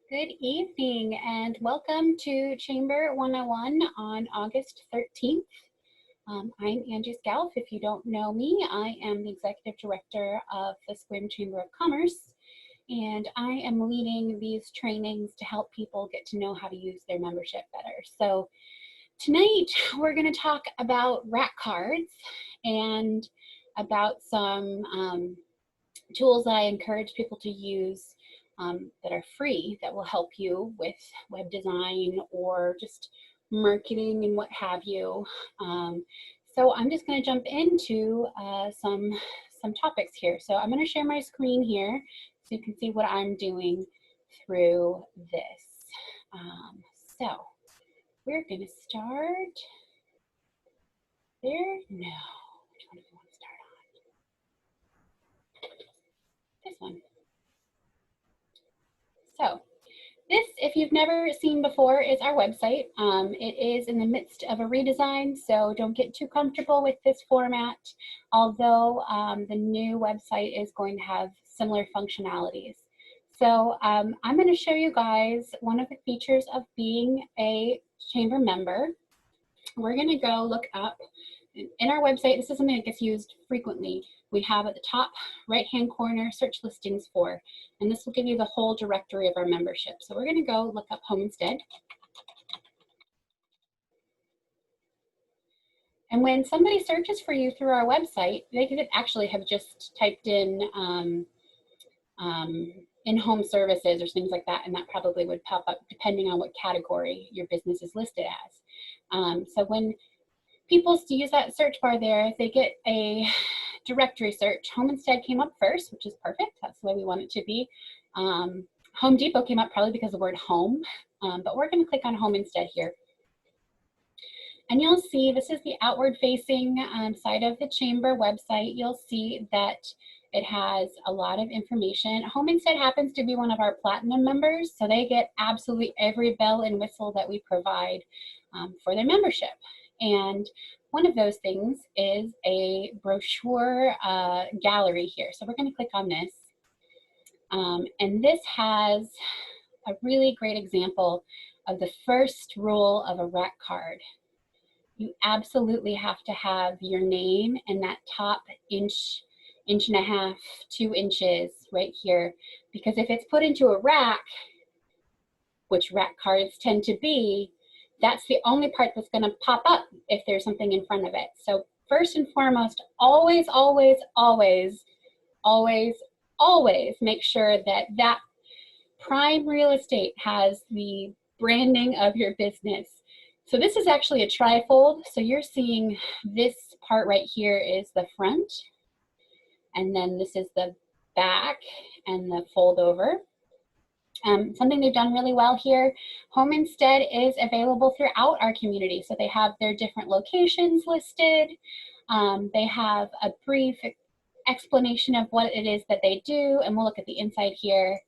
Good evening and welcome to Chamber 101 on August 13th. I'm Angie Scalf. If you don't know me, I am the Executive Director of the Sequim Chamber of Commerce, and I am leading these trainings to help people get to know how to use their membership better. So tonight we're going to talk about rack cards and about some tools that I encourage people to use that are free that will help you with web design or just marketing and what have you. So I'm just going to jump into some topics here. So I'm going to share my screen here so you can see what I'm doing through this. So we're going to start there. No, which one do we want to start on? This one. So this, if you've never seen before, is our website. It is in the midst of a redesign, so don't get too comfortable with this format, although the new website is going to have similar functionalities. So I'm going to show you guys one of the features of being a chamber member. We're going to go look up in our website. This is something that gets used frequently. We have at the top right-hand corner search listings for, and this will give you the whole directory of our membership. So we're going to go look up Home Instead. And when somebody searches for you through our website, they could actually have just typed in in-home services or things like that, and that probably would pop up depending on what category your business is listed as. So when people use that search bar there, they get a directory search. Home Instead came up first, which is perfect. That's the way we want it to be. Home Depot came up probably because of the word home, but we're going to click on Home Instead here. And you'll see this is the outward facing side of the chamber website. You'll see that it has a lot of information. Home Instead happens to be one of our platinum members, so they get absolutely every bell and whistle that we provide for their membership. And one of those things is a brochure gallery here. So we're going to click on this. And this has a really great example of the first rule of a rack card. You absolutely have to have your name and that top inch and a half, 2 inches right here. Because if it's put into a rack, which rack cards tend to be, that's the only part that's going to pop up if there's something in front of it. So first and foremost, always, always, always, always, always make sure that that prime real estate has the branding of your business. So this is actually a trifold. So you're seeing this part right here is the front, and then this is the back and the fold over. Something they've done really well here, Home Instead is available throughout our community. So they have their different locations listed. They have a brief explanation of what it is that they do, and we'll look at the inside here.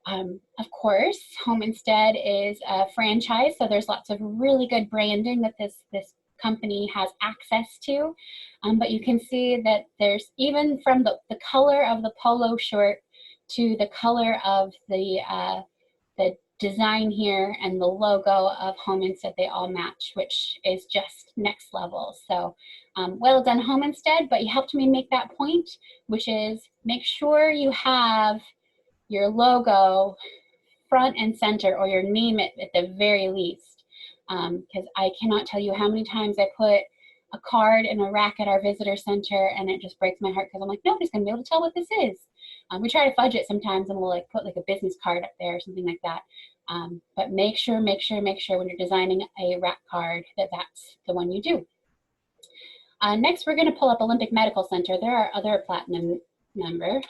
Of course, Home Instead is a franchise, so there's lots of really good branding that this company has access to. But you can see that there's, even from the color of the polo shirt to the color of the design here and the logo of Home Instead, they all match, which is just next level. So well done, Home Instead, but you helped me make that point, which is make sure you have your logo front and center, or your name at the very least. Because I cannot tell you how many times I put a card in a rack at our visitor center and it just breaks my heart because I'm like, nobody's gonna be able to tell what this is. We try to fudge it sometimes and we'll like put like a business card up there or something like that. But make sure when you're designing a rack card that that's the one you do. Next, we're gonna pull up Olympic Medical Center. They're our other platinum member.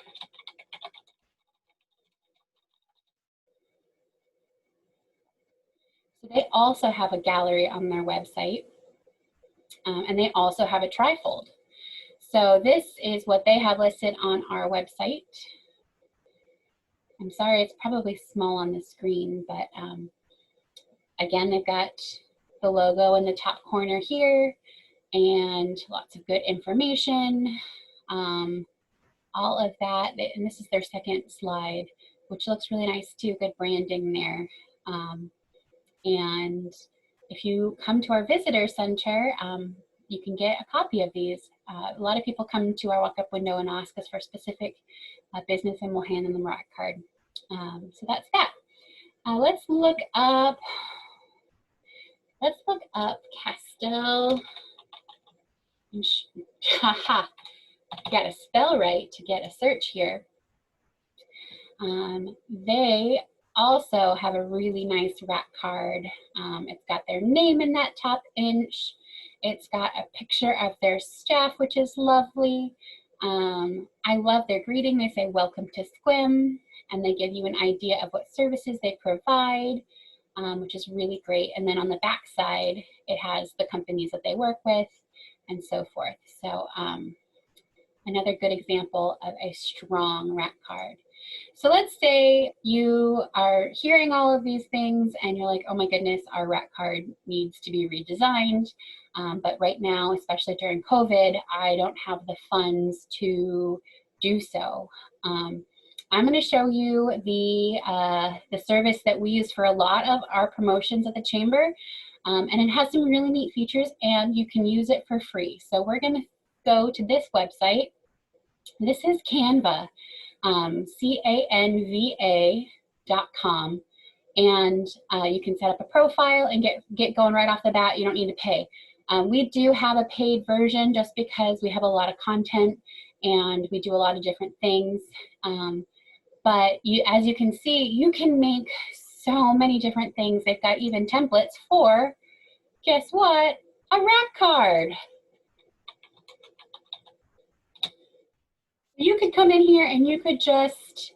So they also have a gallery on their website, and they also have a trifold. So this is what they have listed on our website. I'm sorry, it's probably small on the screen, but again, they've got the logo in the top corner here and lots of good information, all of that. And this is their second slide. which looks really nice too, good branding there. And if you come to our visitor center, you can get a copy of these. A lot of people come to our walk-up window and ask us for specific business, and we'll hand them the rack card. So that's that. Let's look up Castell. Haha, got to spell right to get a search here. They also have a really nice rack card. It's got their name in that top inch. It's got a picture of their staff, which is lovely. I love their greeting. They say, "Welcome to Sequim," and they give you an idea of what services they provide, which is really great. And then on the back side, it has the companies that they work with and so forth. So another good example of a strong rack card. So let's say you are hearing all of these things and you're like, oh my goodness, our rack card needs to be redesigned. But right now, especially during COVID, I don't have the funds to do so. I'm going to show you the service that we use for a lot of our promotions at the Chamber. And it has some really neat features, and you can use it for free. So we're going to go to this website. This is Canva. Canva.com, and you can set up a profile and get going right off the bat. You don't need to pay. We do have a paid version just because we have a lot of content and we do a lot of different things. But as you can see, you can make so many different things. They've got even templates for, guess what? A rack card. You could come in here and you could just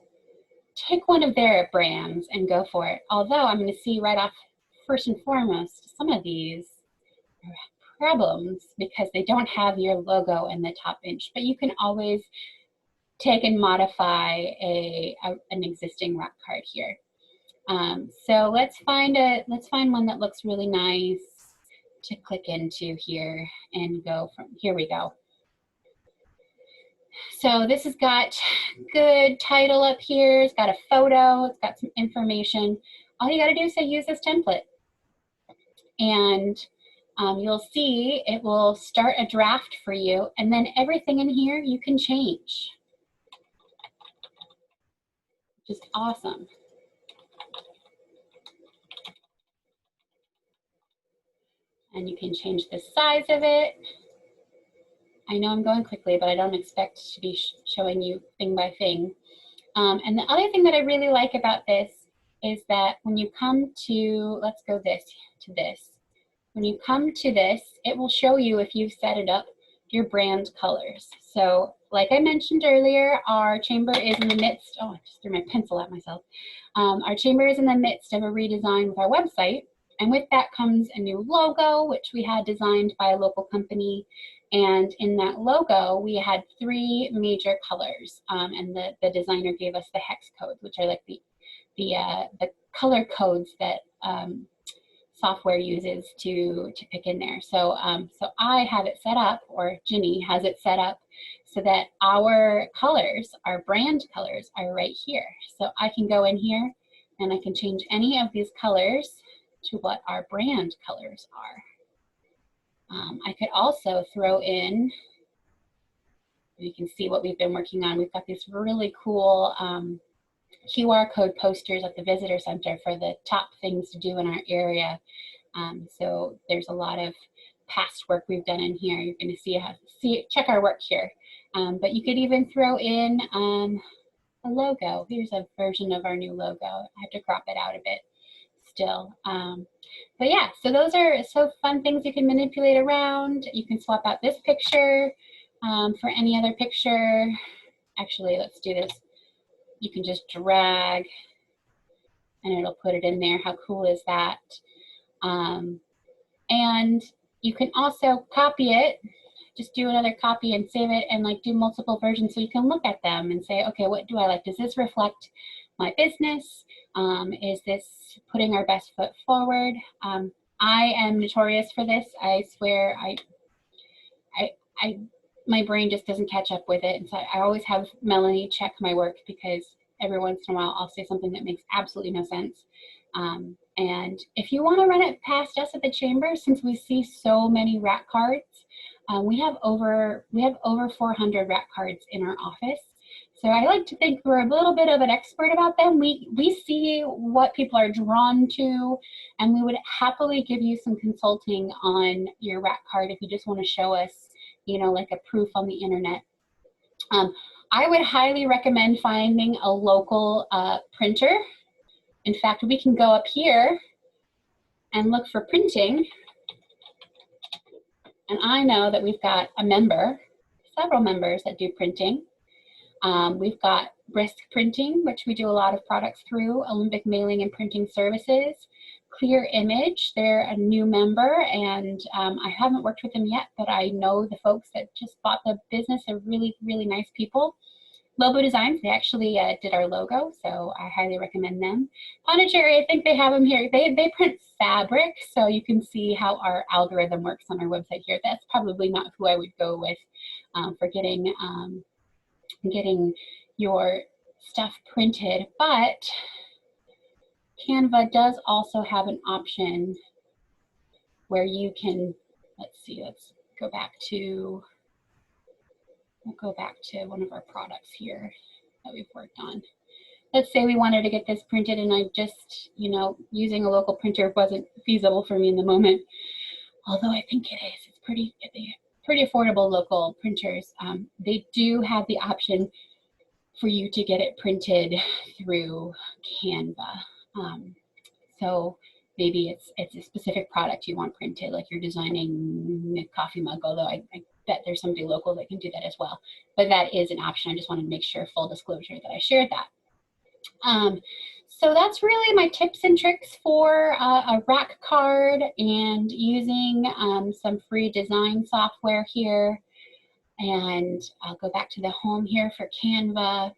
take one of their brands and go for it. Although I'm going to see right off, first and foremost, some of these are problems because they don't have your logo in the top inch. But you can always take and modify an existing rack card here. So let's find one that looks really nice to click into here and go from. Here we go. So this has got good title up here. It's got a photo. It's got some information. All you got to do is say use this template. And you'll see it will start a draft for you. And then everything in here you can change. Which is awesome. And you can change the size of it. I know I'm going quickly, but I don't expect to be showing you thing by thing. And the other thing that I really like about this is that when you come to, let's go to this. When you come to this, it will show you, if you've set it up, your brand colors. So like I mentioned earlier, our chamber is in the midst, oh, I just threw my pencil at myself. Our chamber is in the midst of a redesign with our website. And with that comes a new logo, which we had designed by a local company. And in that logo, we had 3 major colors. And the designer gave us the hex codes, which are like the color codes that software uses to pick in there. So, so I have it set up, or Ginny has it set up, so that our colors, our brand colors, are right here. So I can go in here and I can change any of these colors to what our brand colors are. I could also throw in, you can see what we've been working on. We've got these really cool QR code posters at the visitor center for the top things to do in our area. So there's a lot of past work we've done in here. You're going to check our work here. But you could even throw in a logo. Here's a version of our new logo. I have to crop it out a bit still. But yeah, so those are fun things you can manipulate around. You can swap out this picture for any other picture. Actually, let's do this. You can just drag and it'll put it in there. How cool is that? And you can also copy it, just do another copy and save it, and like do multiple versions so you can look at them and say, okay, what do I like? Does this reflect my business? Is this putting our best foot forward? I am notorious for this. I swear, my brain just doesn't catch up with it. And so I always have Melanie check my work because every once in a while I'll say something that makes absolutely no sense. And if you want to run it past us at the Chamber, since we see so many RAC cards, we have over 400 RAC cards in our office. So I like to think we're a little bit of an expert about them. We see what people are drawn to, and we would happily give you some consulting on your RAC card if you just want to show us, you know, like a proof on the internet. I would highly recommend finding a local printer. In fact, we can go up here and look for printing. And I know that we've got a member, several members that do printing. We've got Brisk Printing, which we do a lot of products through, Olympic Mailing and Printing Services, Clear Image, they're a new member, and I haven't worked with them yet, but I know the folks that just bought the business are really, really nice people. Lobo Designs, they actually did our logo, so I highly recommend them. Pondicherry, I think they have them here. They print fabric, so you can see how our algorithm works on our website here. That's probably not who I would go with for getting your stuff printed, but Canva does also have an option where you can, let's go back to, we'll go back to one of our products here that we've worked on. Let's say we wanted to get this printed and I just, you know, using a local printer wasn't feasible for me in the moment. Although I think it is, it's pretty affordable local printers. They do have the option for you to get it printed through Canva. So maybe it's a specific product you want printed, like you're designing a coffee mug, although I bet there's somebody local that can do that as well. But that is an option. I just wanted to make sure, full disclosure, that I shared that. So that's really my tips and tricks for a RAC card and using some free design software here. And I'll go back to the home here for Canva.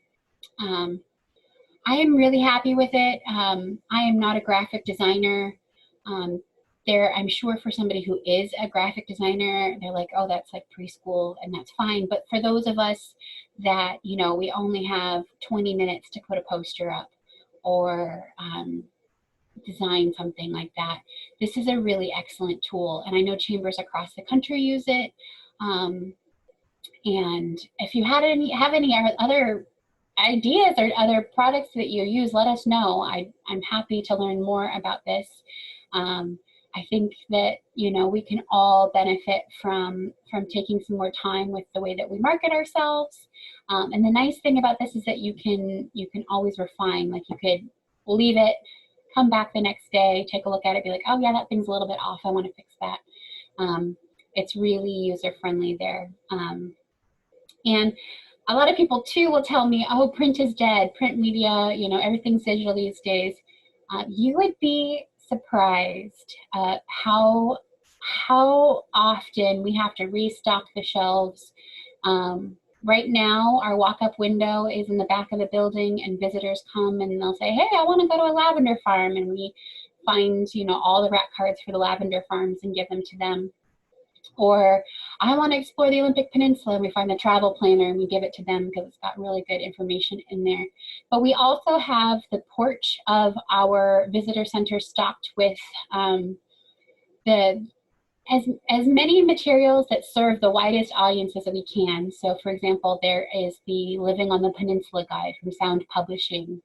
I am really happy with it. I am not a graphic designer. I'm sure for somebody who is a graphic designer, they're like, oh, that's like preschool, and that's fine. But for those of us that, you know, we only have 20 minutes to put a poster up or design something like that, this is a really excellent tool. And I know chambers across the country use it. And if you have any other ideas or other products that you use, let us know. I'm happy to learn more about this. I think that, you know, we can all benefit from taking some more time with the way that we market ourselves. And the nice thing about this is that you can always refine. Like, you could leave it, come back the next day, take a look at it, be like, oh yeah, that thing's a little bit off, I want to fix that. It's really user-friendly there. And a lot of people too will tell me, oh, print is dead, print media, you know, everything's digital these days. You would be surprised how often we have to restock the shelves. Right now, our walk-up window is in the back of the building, and visitors come and they'll say, hey, I want to go to a lavender farm, and we find, you know, all the RAC cards for the lavender farms and give them to them. Or I want to explore the Olympic Peninsula, and we find the travel planner and we give it to them because it's got really good information in there. But we also have the porch of our visitor center stocked with as many materials that serve the widest audiences that we can. So for example, there is the Living on the Peninsula guide from Sound Publishing.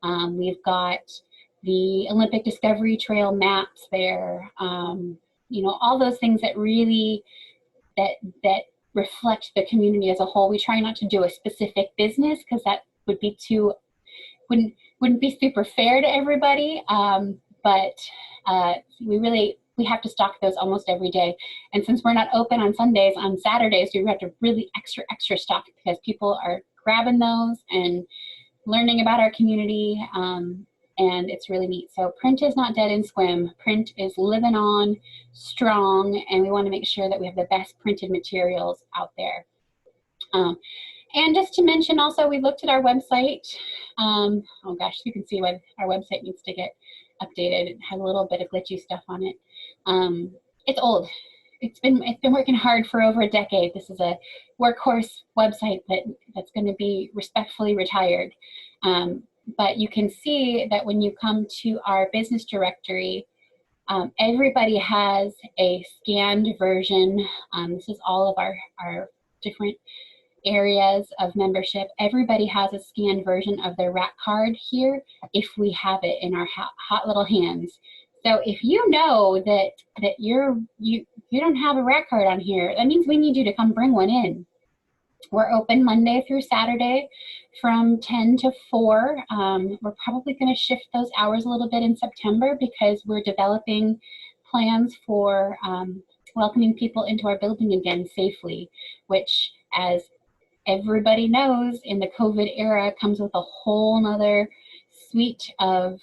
We've got the Olympic Discovery Trail maps there. You know, all those things that really, that reflect the community as a whole. We try not to do a specific business because that would be wouldn't be super fair to everybody. But we have to stock those almost every day. And since we're not open on Sundays, on Saturdays, we have to really extra stock because people are grabbing those and learning about our community. And it's really neat. So print is not dead in Sequim. Print is living on strong, and we want to make sure that we have the best printed materials out there. And just to mention also, we looked at our website. Oh gosh, you can see why our website needs to get updated. It has a little bit of glitchy stuff on it. It's old. it's been working hard for over a decade. This is a workhorse website that's going to be respectfully retired. But you can see that when you come to our business directory, everybody has a scanned version. This is all of our different areas of membership. Everybody has a scanned version of their RAC card here if we have it in our hot little hands. So if you know that you don't have a RAC card on here, that means we need you to come bring one in. We're open Monday through Saturday from 10 to 4. We're probably going to shift those hours a little bit in September because we're developing plans for welcoming people into our building again safely, which, as everybody knows, in the COVID era comes with a whole nother suite of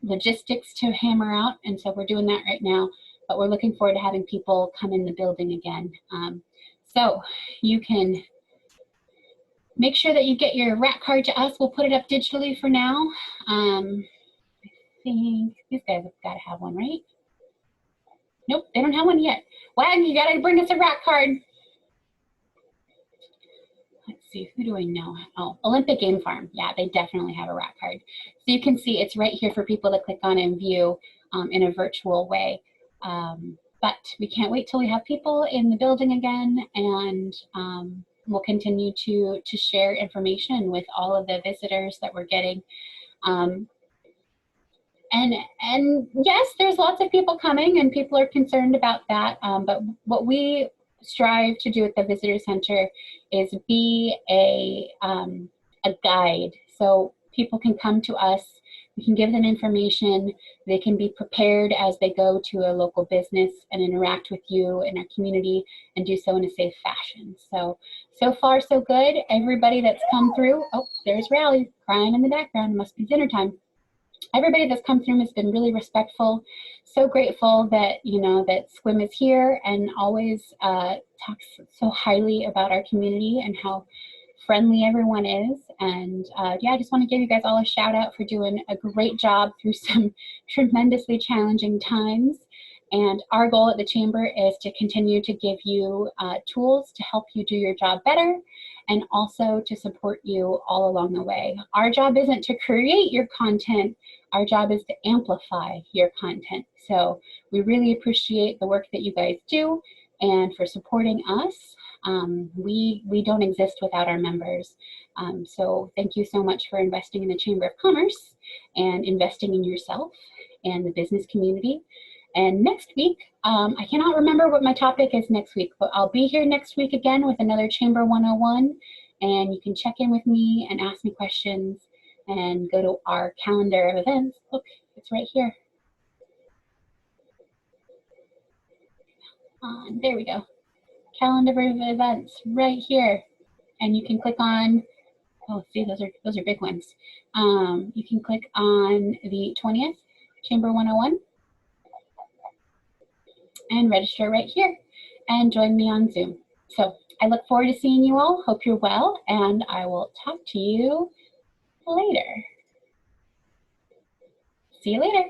logistics to hammer out. And so we're doing that right now, but we're looking forward to having people come in the building again. So you can make sure that you get your RAC card to us. We'll put it up digitally for now. I think these guys have got to have one, right? Nope, they don't have one yet. Wow, you got to bring us a RAC card. Let's see, who do I know? Oh, Olympic Game Farm. Yeah, they definitely have a RAC card. So you can see it's right here for people to click on and view in a virtual way. But we can't wait till we have people in the building again, and we'll continue to share information with all of the visitors that we're getting. And yes, there's lots of people coming and people are concerned about that. But what we strive to do at the Visitor Center is be a guide. So people can come to us, we can give them information, they can be prepared as they go to a local business and interact with you in our community and do so in a safe fashion. So far so good. Everybody that's come through, oh, there's Rally crying in the background, must be dinner time. Everybody that's come through has been really respectful. So grateful that, you know, that SCWIM is here and always talks so highly about our community and how friendly everyone is. And yeah, I just want to give you guys all a shout out for doing a great job through some tremendously challenging times. And our goal at the Chamber is to continue to give you tools to help you do your job better and also to support you all along the way. Our job isn't to create your content, our job is to amplify your content. So we really appreciate the work that you guys do and for supporting us. We don't exist without our members. So thank you so much for investing in the Chamber of Commerce and investing in yourself and the business community. And next week, I cannot remember what my topic is next week, but I'll be here next week again with another Chamber 101. And you can check in with me and ask me questions and go to our calendar of events. Look, it's right here. There we go. Calendar of events right here. And you can click on, oh, see, those are big ones. You can click on the 20th, Chamber 101. And register right here and join me on Zoom. So I look forward to seeing you all. Hope you're well, and I will talk to you later. See you later.